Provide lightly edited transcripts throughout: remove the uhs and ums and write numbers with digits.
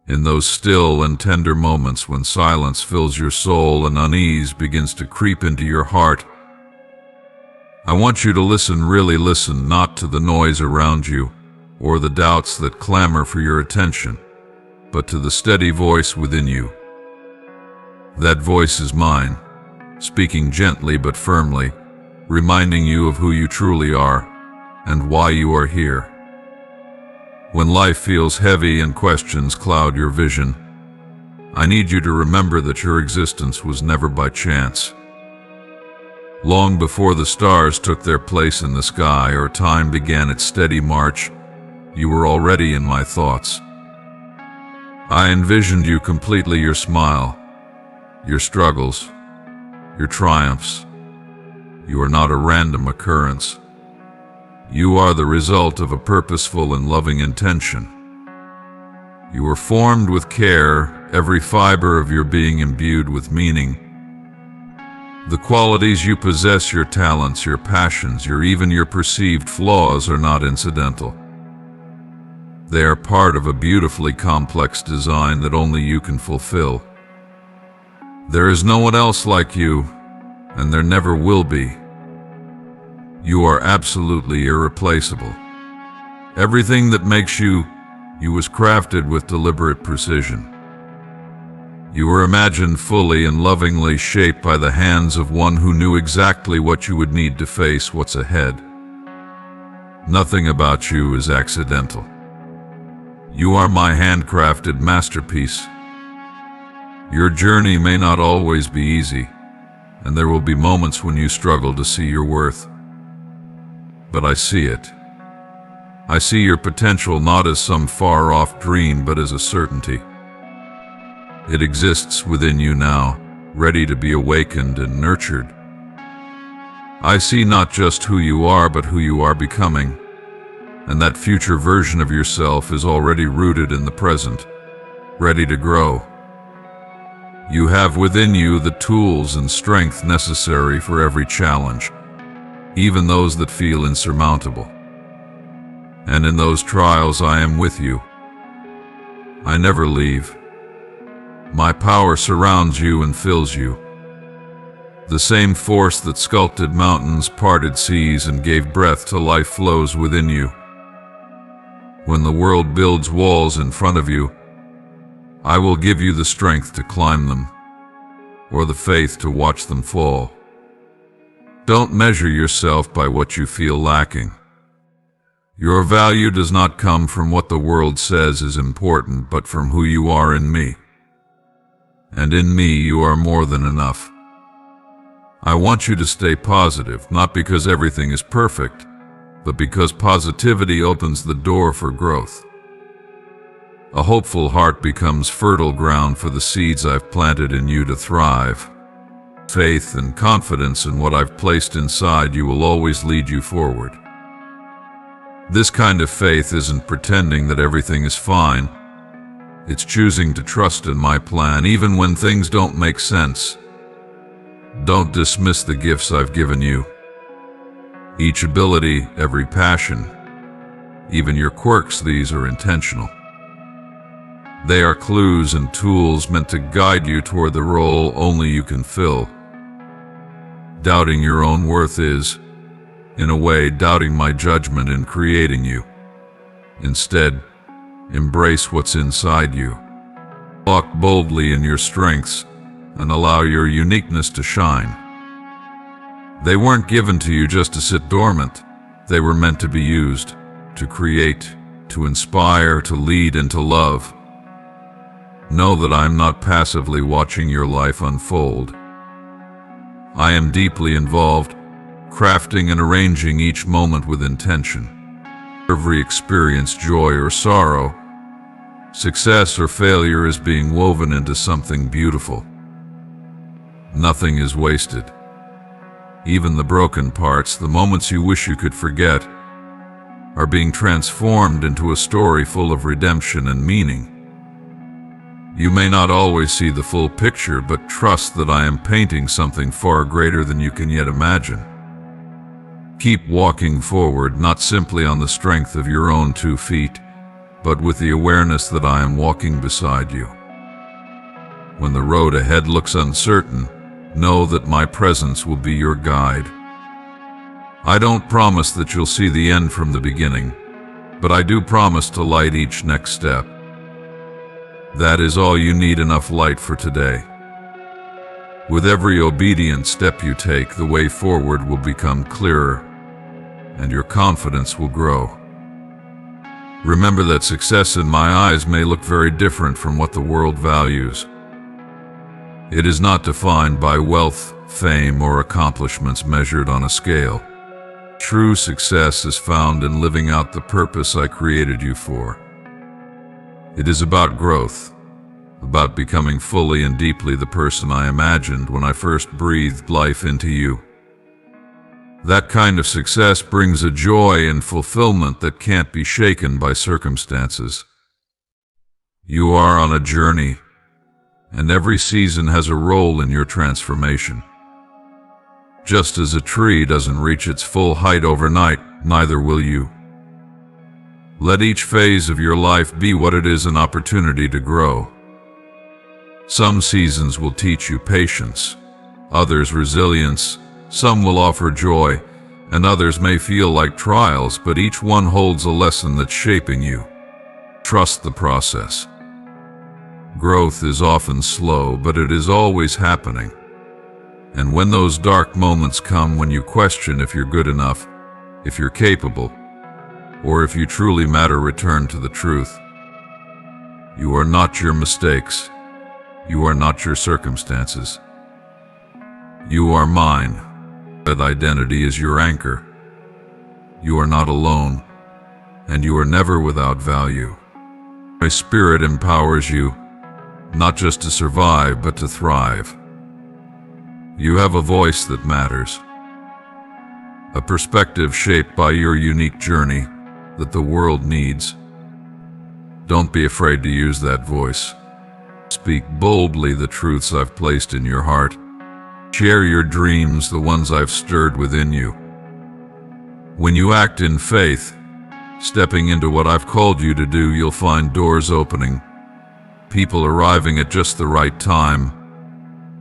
In those still and tender moments when silence fills your soul and unease begins to creep into your heart, I want you to listen, really listen, not to the noise around you or the doubts that clamor for your attention, but to the steady voice within you. That voice is mine, speaking gently but firmly, reminding you of who you truly are and why you are here. When life feels heavy and questions cloud your vision, I need you to remember that your existence was never by chance. Long before the stars took their place in the sky or time began its steady march, you were already in my thoughts. I envisioned you completely, your smile, your struggles, your triumphs. You are not a random occurrence. You are the result of a purposeful and loving intention. You were formed with care, every fiber of your being imbued with meaning. The qualities you possess, your talents, your passions, even your perceived flaws are not incidental. They are part of a beautifully complex design that only you can fulfill. There is no one else like you, and there never will be. You are absolutely irreplaceable. Everything that makes you was crafted with deliberate precision. You were imagined fully and lovingly, shaped by the hands of one who knew exactly what you would need to face what's ahead. Nothing about you is accidental. You are my handcrafted masterpiece. Your journey may not always be easy, and there will be moments when you struggle to see your worth. But I see it. I see your potential not as some far-off dream, but as a certainty. It exists within you now, ready to be awakened and nurtured. I see not just who you are, but who you are becoming, and that future version of yourself is already rooted in the present, ready to grow. You have within you the tools and strength necessary for every challenge, even those that feel insurmountable. And in those trials I am with you. I never leave. My power surrounds you and fills you. The same force that sculpted mountains, parted seas, and gave breath to life flows within you. When the world builds walls in front of you, I will give you the strength to climb them, or the faith to watch them fall. Don't measure yourself by what you feel lacking. Your value does not come from what the world says is important, but from who you are in me. And in me you are more than enough. I want you to stay positive, not because everything is perfect, but because positivity opens the door for growth. A hopeful heart becomes fertile ground for the seeds I've planted in you to thrive. Faith and confidence in what I've placed inside you will always lead you forward. This kind of faith isn't pretending that everything is fine. It's choosing to trust in my plan even when things don't make sense. Don't dismiss the gifts I've given you. Each ability, every passion, even your quirks, these are intentional. They are clues and tools meant to guide you toward the role only you can fill. Doubting your own worth is, in a way, doubting my judgment in creating you. Instead, embrace what's inside you. Walk boldly in your strengths and allow your uniqueness to shine. They weren't given to you just to sit dormant. They were meant to be used, to create, to inspire, to lead, and to love. Know that I'm not passively watching your life unfold. I am deeply involved, crafting and arranging each moment with intention. Every experience, joy or sorrow, success or failure, is being woven into something beautiful. Nothing is wasted. Even the broken parts, the moments you wish you could forget, are being transformed into a story full of redemption and meaning. You may not always see the full picture, but trust that I am painting something far greater than you can yet imagine. Keep walking forward, not simply on the strength of your own 2 feet, but with the awareness that I am walking beside you. When the road ahead looks uncertain, know that my presence will be your guide. I don't promise that you'll see the end from the beginning, but I do promise to light each next step. That is all you need enough light for today. With every obedient step you take, the way forward will become clearer, and your confidence will grow. Remember that success in my eyes may look very different from what the world values. It is not defined by wealth, fame, or accomplishments measured on a scale. True success is found in living out the purpose I created you for. It is about growth, about becoming fully and deeply the person I imagined when I first breathed life into you. That kind of success brings a joy and fulfillment that can't be shaken by circumstances. You are on a journey, and every season has a role in your transformation. Just as a tree doesn't reach its full height overnight, neither will you. Let each phase of your life be what it is, an opportunity to grow. Some seasons will teach you patience, others resilience, some will offer joy, and others may feel like trials, but each one holds a lesson that's shaping you. Trust the process. Growth is often slow, but it is always happening. And when those dark moments come, when you question if you're good enough, if you're capable, or if you truly matter, return to the truth. You are not your mistakes. You are not your circumstances. You are mine. That identity is your anchor. You are not alone, and you are never without value. My spirit empowers you, not just to survive, but to thrive. You have a voice that matters, a perspective shaped by your unique journey that the world needs. Don't be afraid to use that voice. Speak boldly the truths I've placed in your heart. Share your dreams, the ones I've stirred within you. When you act in faith, stepping into what I've called you to do, you'll find doors opening, people arriving at just the right time,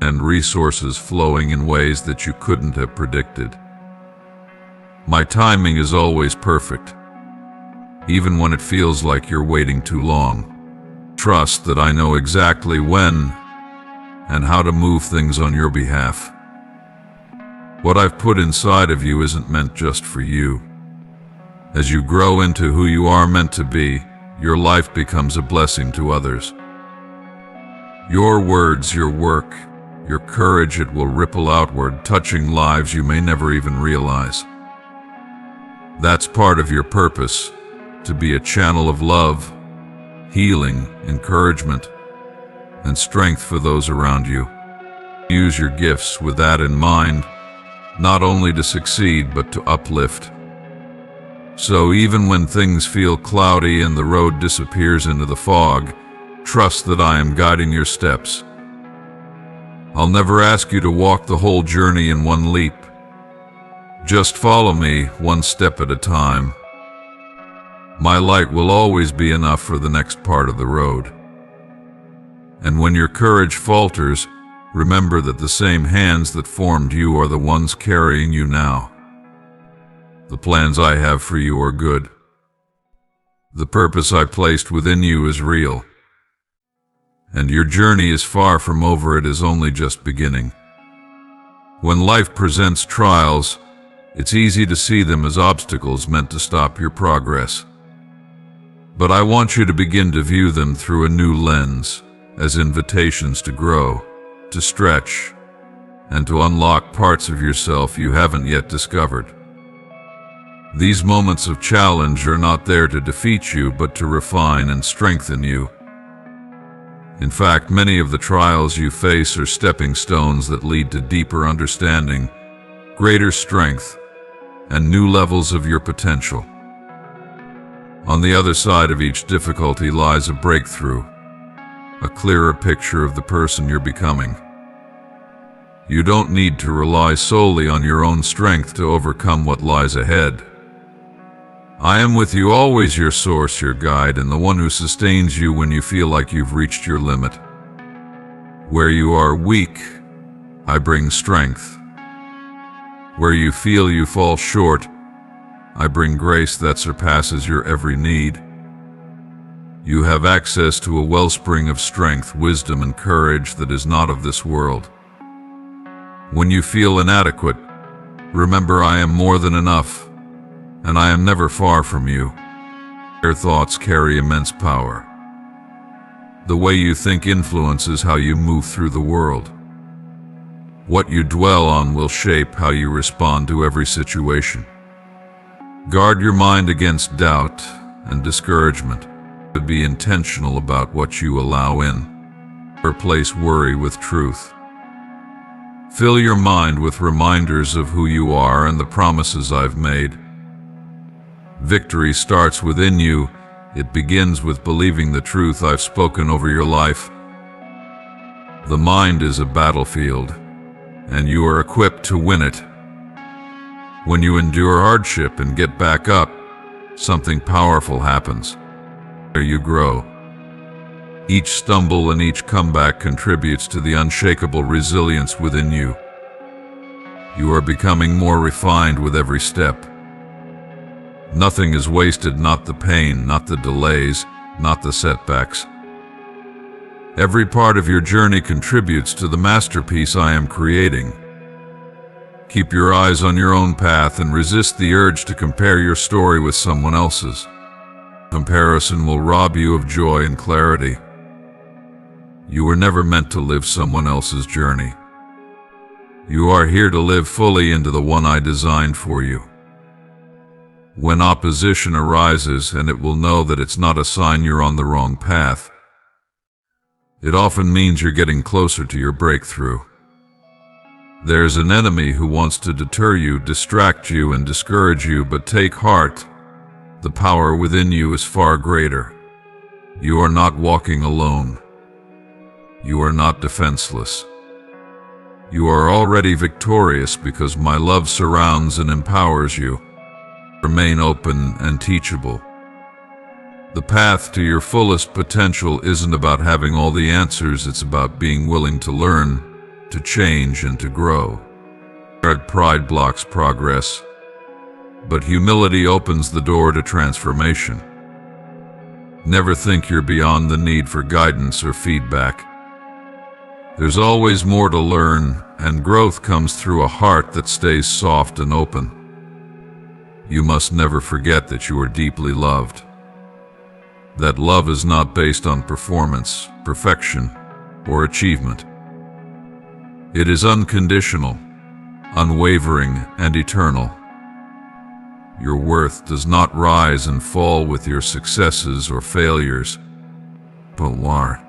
and resources flowing in ways that you couldn't have predicted. My timing is always perfect, even when it feels like you're waiting too long. Trust that I know exactly when and how to move things on your behalf. What I've put inside of you isn't meant just for you. As you grow into who you are meant to be, your life becomes a blessing to others. Your words, your work, your courage, it will ripple outward, touching lives you may never even realize. That's part of your purpose, to be a channel of love, healing, encouragement, and strength for those around you. Use your gifts with that in mind, not only to succeed, but to uplift. So even when things feel cloudy and the road disappears into the fog, trust that I am guiding your steps. I'll never ask you to walk the whole journey in one leap. Just follow me one step at a time. My light will always be enough for the next part of the road. And when your courage falters, remember that the same hands that formed you are the ones carrying you now. The plans I have for you are good. The purpose I placed within you is real. And your journey is far from over, it is only just beginning. When life presents trials, it's easy to see them as obstacles meant to stop your progress. But I want you to begin to view them through a new lens, as invitations to grow, to stretch, and to unlock parts of yourself you haven't yet discovered. These moments of challenge are not there to defeat you, but to refine and strengthen you. In fact, many of the trials you face are stepping stones that lead to deeper understanding, greater strength, and new levels of your potential. On the other side of each difficulty lies a breakthrough, a clearer picture of the person you're becoming. You don't need to rely solely on your own strength to overcome what lies ahead. I am with you always, your source, your guide, and the one who sustains you when you feel like you've reached your limit. Where you are weak, I bring strength. Where you feel you fall short, I bring grace that surpasses your every need. You have access to a wellspring of strength, wisdom, and courage that is not of this world. When you feel inadequate, remember I am more than enough, and I am never far from you. Your thoughts carry immense power. The way you think influences how you move through the world. What you dwell on will shape how you respond to every situation. Guard your mind against doubt and discouragement. Be intentional about what you allow in. Replace worry with truth. Fill your mind with reminders of who you are and the promises I've made. Victory starts within you. It begins with believing the truth I've spoken over your life. The mind is a battlefield, and you are equipped to win it. When you endure hardship and get back up, something powerful happens. There you grow. Each stumble and each comeback contributes to the unshakable resilience within you. You are becoming more refined with every step. Nothing is wasted, not the pain, not the delays, not the setbacks. Every part of your journey contributes to the masterpiece I am creating. Keep your eyes on your own path and resist the urge to compare your story with someone else's. Comparison will rob you of joy and clarity. You were never meant to live someone else's journey. You are here to live fully into the one I designed for you. When opposition arises, and it will know that it's not a sign you're on the wrong path, it often means you're getting closer to your breakthrough. There's an enemy who wants to deter you, distract you, and discourage you, but take heart. The power within you is far greater. You are not walking alone. You are not defenseless. You are already victorious because my love surrounds and empowers you. Remain open and teachable. The path to your fullest potential isn't about having all the answers, it's about being willing to learn, to change, and to grow. Pride blocks progress, but humility opens the door to transformation. Never think you're beyond the need for guidance or feedback. There's always more to learn, and growth comes through a heart that stays soft and open. You must never forget that you are deeply loved. That love is not based on performance, perfection, or achievement. It is unconditional, unwavering, and eternal. Your worth does not rise and fall with your successes or failures, but are.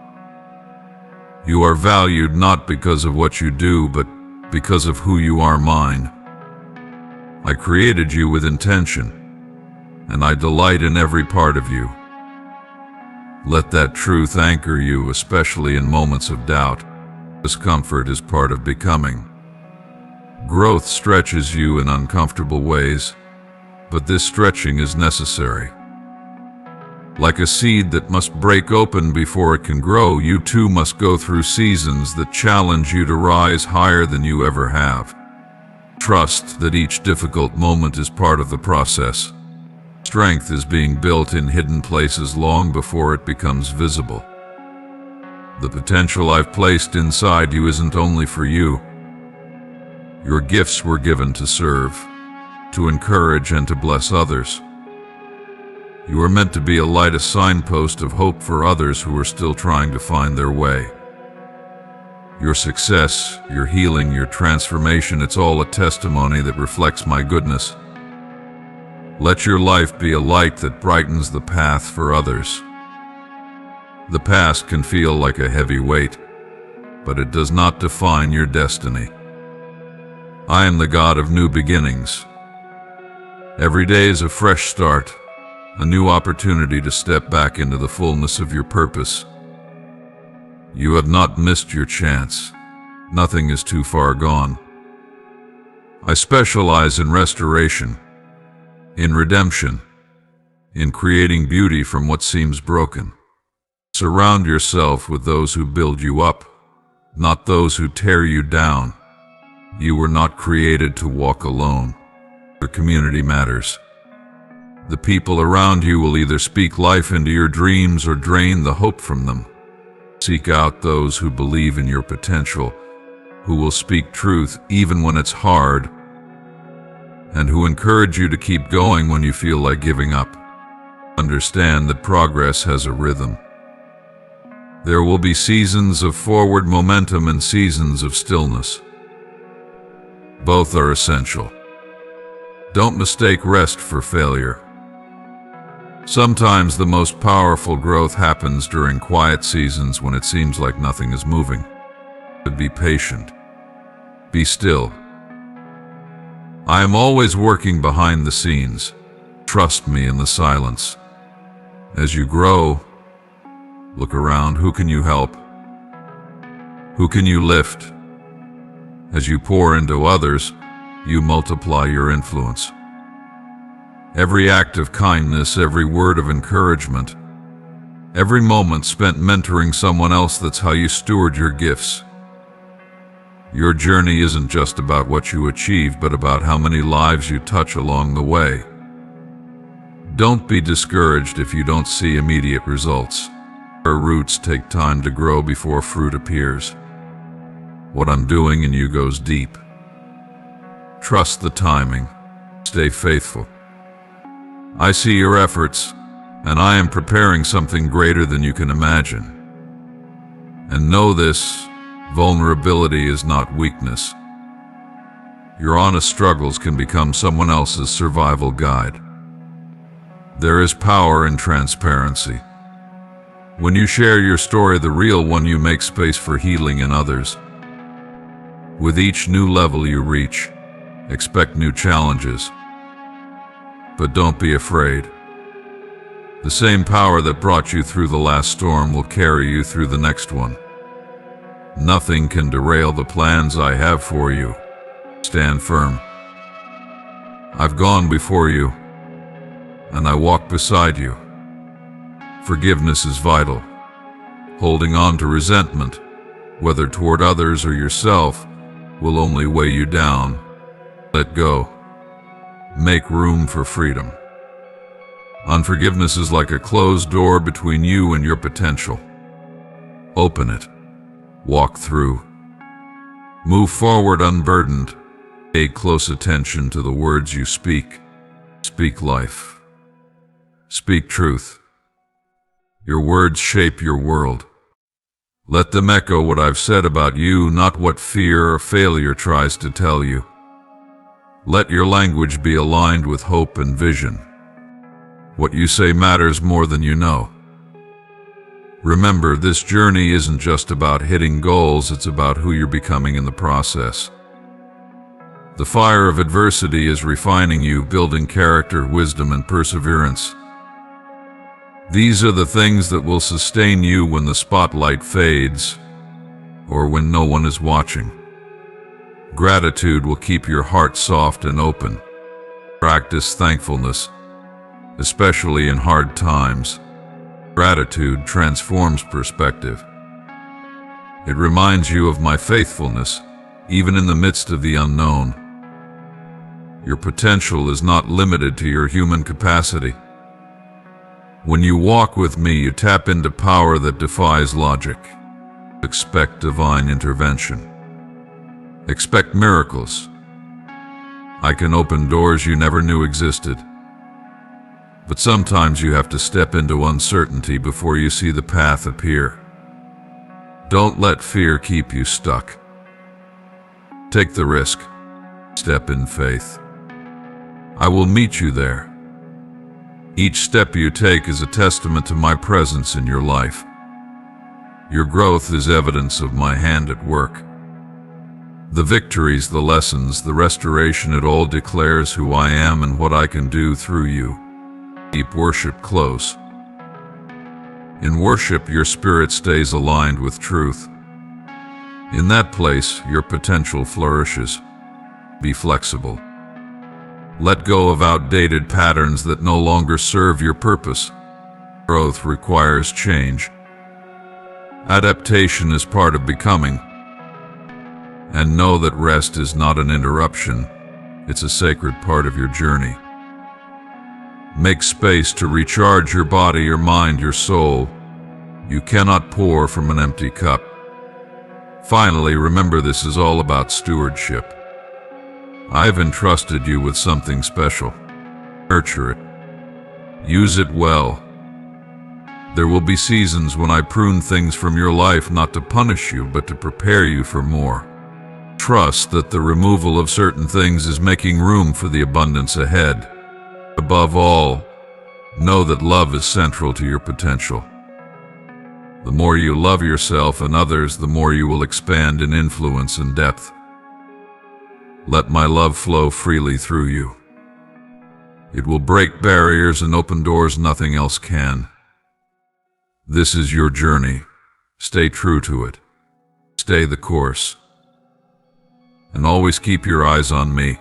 You are valued not because of what you do, but because of who you are, mine. I created you with intention, and I delight in every part of you. Let that truth anchor you, especially in moments of doubt. Discomfort is part of becoming. Growth stretches you in uncomfortable ways, but this stretching is necessary. Like a seed that must break open before it can grow, you too must go through seasons that challenge you to rise higher than you ever have. Trust that each difficult moment is part of the process. Strength is being built in hidden places long before it becomes visible. The potential I've placed inside you isn't only for you. Your gifts were given to serve, to encourage, and to bless others. You are meant to be a light, a signpost of hope for others who are still trying to find their way. Your success, your healing, your transformation, it's all a testimony that reflects my goodness. Let your life be a light that brightens the path for others. The past can feel like a heavy weight, but it does not define your destiny. I am the God of new beginnings. Every day is a fresh start, a new opportunity to step back into the fullness of your purpose. You have not missed your chance. Nothing is too far gone. I specialize in restoration, in redemption, in creating beauty from what seems broken. Surround yourself with those who build you up, not those who tear you down. You were not created to walk alone. The community matters. The people around you will either speak life into your dreams or drain the hope from them. Seek out those who believe in your potential, who will speak truth even when it's hard, and who encourage you to keep going when you feel like giving up. Understand that progress has a rhythm. There will be seasons of forward momentum and seasons of stillness. Both are essential. Don't mistake rest for failure. Sometimes the most powerful growth happens during quiet seasons when it seems like nothing is moving. But be patient. Be still. I am always working behind the scenes. Trust me in the silence. As you grow, look around. Who can you help? Who can you lift? As you pour into others, you multiply your influence. Every act of kindness, every word of encouragement, every moment spent mentoring someone else, that's how you steward your gifts. Your journey isn't just about what you achieve, but about how many lives you touch along the way. Don't be discouraged if you don't see immediate results. Our roots take time to grow before fruit appears. What I'm doing in you goes deep. Trust the timing. Stay faithful. I see your efforts, and I am preparing something greater than you can imagine. And know this, vulnerability is not weakness. Your honest struggles can become someone else's survival guide. There is power in transparency. When you share your story, the real one, you make space for healing in others. With each new level you reach, expect new challenges. But don't be afraid. The same power that brought you through the last storm will carry you through the next one. Nothing can derail the plans I have for you. Stand firm. I've gone before you, and I walk beside you. Forgiveness is vital. Holding on to resentment, whether toward others or yourself, will only weigh you down. Let go. Make room for freedom. Unforgiveness is like a closed door between you and your potential. Open it. Walk through. Move forward unburdened. Pay close attention to the words you speak. Speak life. Speak truth. Your words shape your world. Let them echo what I've said about you, not what fear or failure tries to tell you. Let your language be aligned with hope and vision. What you say matters more than you know. Remember, this journey isn't just about hitting goals, it's about who you're becoming in the process. The fire of adversity is refining you, building character, wisdom, and perseverance. These are the things that will sustain you when the spotlight fades, or when no one is watching. Gratitude will keep your heart soft and open. Practice thankfulness, especially in hard times. Gratitude transforms perspective. It reminds you of my faithfulness, even in the midst of the unknown. Your potential is not limited to your human capacity. When you walk with me, you tap into power that defies logic. Expect divine intervention. Expect miracles. I can open doors you never knew existed. But sometimes you have to step into uncertainty before you see the path appear. Don't let fear keep you stuck. Take the risk. Step in faith. I will meet you there. Each step you take is a testament to my presence in your life. Your growth is evidence of my hand at work. The victories, the lessons, the restoration, it all declares who I am and what I can do through you. Keep worship close. In worship, your spirit stays aligned with truth. In that place, your potential flourishes. Be flexible. Let go of outdated patterns that no longer serve your purpose. Growth requires change. Adaptation is part of becoming. And know that rest is not an interruption. It's a sacred part of your journey. Make space to recharge your body, your mind, your soul. You cannot pour from an empty cup. Finally, remember this is all about stewardship. I've entrusted you with something special. Nurture it. Use it well. There will be seasons when I prune things from your life not to punish you, but to prepare you for more. Trust that the removal of certain things is making room for the abundance ahead. Above all, know that love is central to your potential. The more you love yourself and others, the more you will expand in influence and depth. Let my love flow freely through you. It will break barriers and open doors nothing else can. This is your journey. Stay true to it. Stay the course. And always keep your eyes on me.